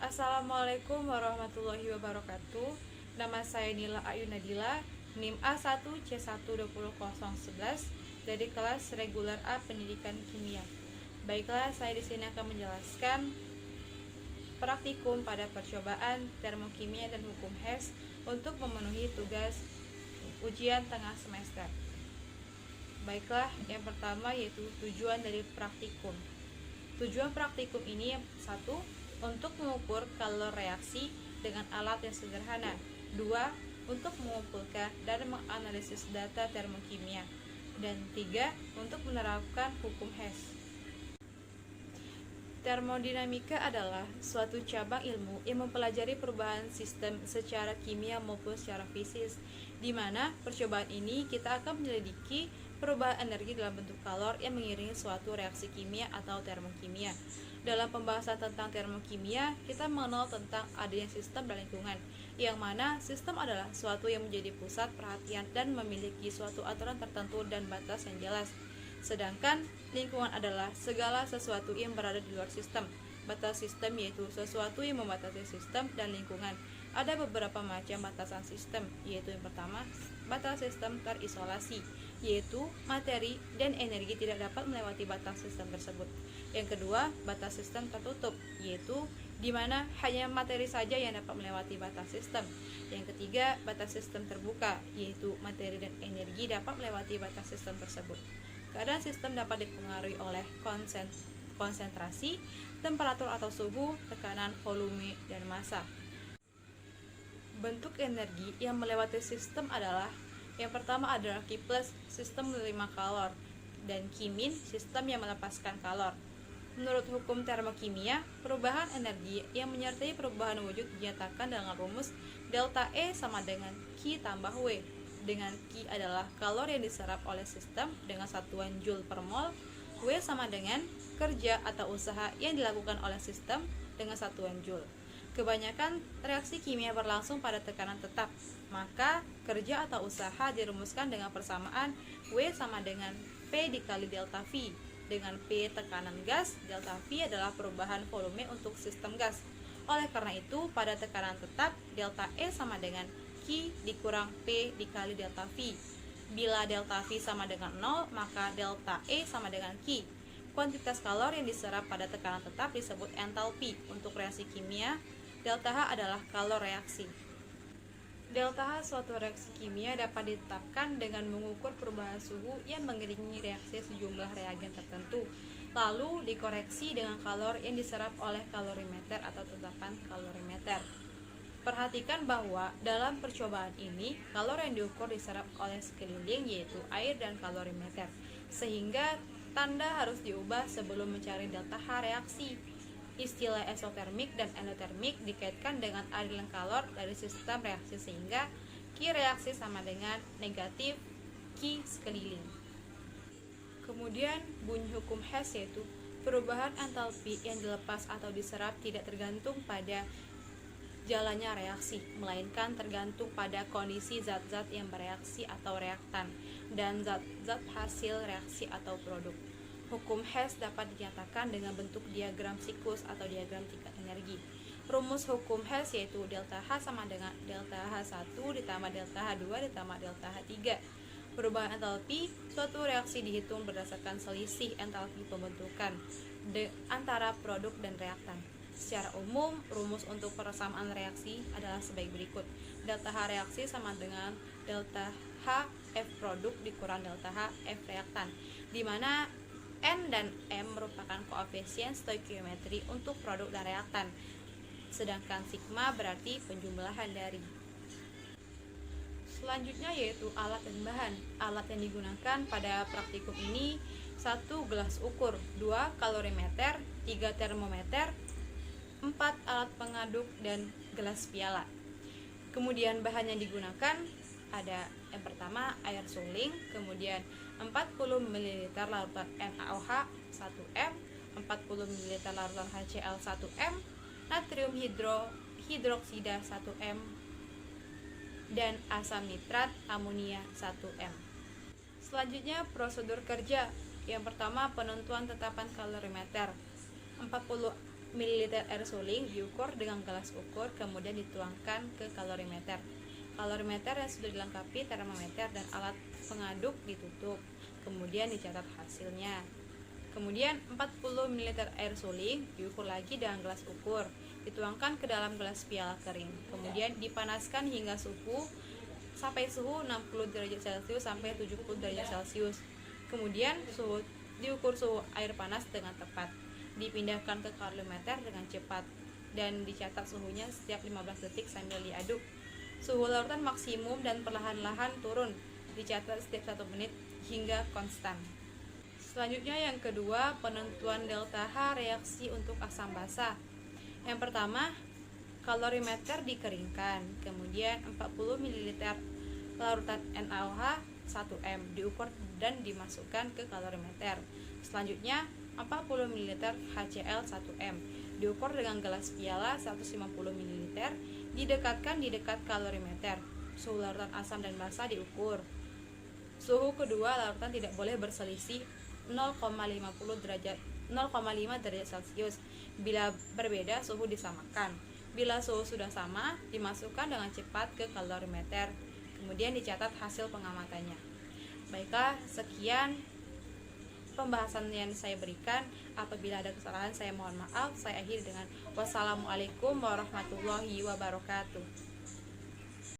Assalamualaikum warahmatullahi wabarakatuh. Nama saya Nila Ayu Nadila, NIM A1C1200111 dari kelas reguler A Pendidikan Kimia. Baiklah, saya di sini akan menjelaskan praktikum pada percobaan termokimia dan hukum Hess untuk memenuhi tugas ujian tengah semester. Baiklah, yang pertama yaitu tujuan dari praktikum. Tujuan praktikum ini yang satu, untuk mengukur kalor reaksi dengan alat yang sederhana. 2. Untuk mengumpulkan dan menganalisis data termokimia. Dan 3. Untuk menerapkan hukum Hess. Termodinamika adalah suatu cabang ilmu yang mempelajari perubahan sistem secara kimia maupun secara fisik, di mana percobaan ini kita akan menyelidiki perubahan energi dalam bentuk kalor yang mengiringi suatu reaksi kimia atau termokimia. Dalam pembahasan tentang termokimia, kita mengenal tentang adanya sistem dan lingkungan, yang mana sistem adalah suatu yang menjadi pusat perhatian dan memiliki suatu aturan tertentu dan batas yang jelas. Sedangkan lingkungan adalah segala sesuatu yang berada di luar sistem. Batas sistem yaitu sesuatu yang membatasi sistem dan lingkungan. Ada beberapa macam batasan sistem, yaitu yang pertama, batas sistem terisolasi, yaitu materi dan energi tidak dapat melewati batas sistem tersebut. Yang kedua, batas sistem tertutup, yaitu di mana hanya materi saja yang dapat melewati batas sistem. Yang ketiga, batas sistem terbuka, yaitu materi dan energi dapat melewati batas sistem tersebut. Keadaan sistem dapat dipengaruhi oleh konsentrasi, temperatur atau suhu, tekanan, volume, dan massa. Bentuk energi yang melewati sistem adalah, yang pertama adalah Q+, sistem menerima kalor, dan Q-, sistem yang melepaskan kalor. Menurut hukum termokimia, perubahan energi yang menyertai perubahan wujud dinyatakan dengan rumus delta E sama dengan Q tambah W, dengan Q adalah kalor yang diserap oleh sistem dengan satuan Joule per mol, W sama dengan kerja atau usaha yang dilakukan oleh sistem dengan satuan Joule. Kebanyakan reaksi kimia berlangsung pada tekanan tetap, maka kerja atau usaha dirumuskan dengan persamaan W sama dengan P dikali delta V. Dengan P tekanan gas, delta V adalah perubahan volume untuk sistem gas. Oleh karena itu, pada tekanan tetap, delta E sama dengan Q dikurang P dikali delta V. Bila delta V sama dengan 0, maka delta E sama dengan Q. Kuantitas kalor yang diserap pada tekanan tetap disebut entalpi. Untuk reaksi kimia, delta H adalah kalor reaksi. Delta H suatu reaksi kimia dapat ditetapkan dengan mengukur perubahan suhu yang mengiringi reaksi sejumlah reagen tertentu, lalu dikoreksi dengan kalor yang diserap oleh kalorimeter atau tetapan kalorimeter. Perhatikan bahwa dalam percobaan ini, kalor yang diukur diserap oleh sekeliling yaitu air dan kalorimeter, sehingga tanda harus diubah sebelum mencari delta H reaksi. Istilah esotermik dan endotermik dikaitkan dengan aliran kalor dari sistem reaksi sehingga Q reaksi sama dengan negatif Q sekeliling. Kemudian bunyi hukum Hess yaitu perubahan entalpi yang dilepas atau diserap tidak tergantung pada jalannya reaksi, melainkan tergantung pada kondisi zat-zat yang bereaksi atau reaktan dan zat-zat hasil reaksi atau produk. Hukum Hess dapat dinyatakan dengan bentuk diagram siklus atau diagram tingkat energi. Rumus hukum Hess yaitu delta H sama dengan delta H1 ditambah delta H2 ditambah delta H3. Perubahan entalpi suatu reaksi dihitung berdasarkan selisih entalpi pembentukan antara produk dan reaktan. Secara umum, rumus untuk persamaan reaksi adalah sebagai berikut. Delta H reaksi sama dengan delta H F produk dikurang delta H F reaktan, di mana N dan M merupakan koefisien stoikiometri untuk produk dan reaktan, sedangkan sigma berarti penjumlahan dari. Selanjutnya yaitu alat dan bahan. Alat yang digunakan pada praktikum ini 1. Gelas ukur, 2. Kalorimeter, 3. Termometer, 4. Alat pengaduk, dan gelas piala. Kemudian bahan yang digunakan ada yang pertama air suling, kemudian 40 ml larutan NaOH 1M, 40 ml larutan HCl 1M, natrium hidroksida 1M, dan asam nitrat amonia 1M. Selanjutnya prosedur kerja. Yang pertama penentuan tetapan kalorimeter. 40 ml air suling diukur dengan gelas ukur, kemudian dituangkan ke kalorimeter. Kalorimeter yang sudah dilengkapi termometer dan alat pengaduk ditutup, kemudian dicatat hasilnya. Kemudian 40 ml air suling diukur lagi dengan gelas ukur, dituangkan ke dalam gelas piala kering, kemudian dipanaskan hingga sampai suhu 60 derajat Celcius sampai 70 derajat Celcius. Kemudian diukur suhu air panas dengan tepat, dipindahkan ke kalorimeter dengan cepat, dan dicatat suhunya setiap 15 detik sambil diaduk. Suhu larutan maksimum dan perlahan-lahan turun, dicatat setiap 1 menit hingga konstan. Selanjutnya yang kedua, penentuan delta H reaksi untuk asam basa. Yang pertama, kalorimeter dikeringkan, kemudian 40 ml larutan NaOH 1M diukur dan dimasukkan ke kalorimeter. Selanjutnya, 40 ml HCl 1M diukur dengan gelas piala 150 ml, didekatkan di dekat kalorimeter. Suhu larutan asam dan basa diukur. Suhu kedua larutan tidak boleh berselisih 0,5 derajat Celcius. Bila berbeda, suhu disamakan. Bila suhu sudah sama, dimasukkan dengan cepat ke kalorimeter, kemudian dicatat hasil pengamatannya. Baiklah, sekian pembahasan yang saya berikan. Apabila ada kesalahan, saya mohon maaf. Saya akhiri dengan wassalamualaikum warahmatullahi wabarakatuh.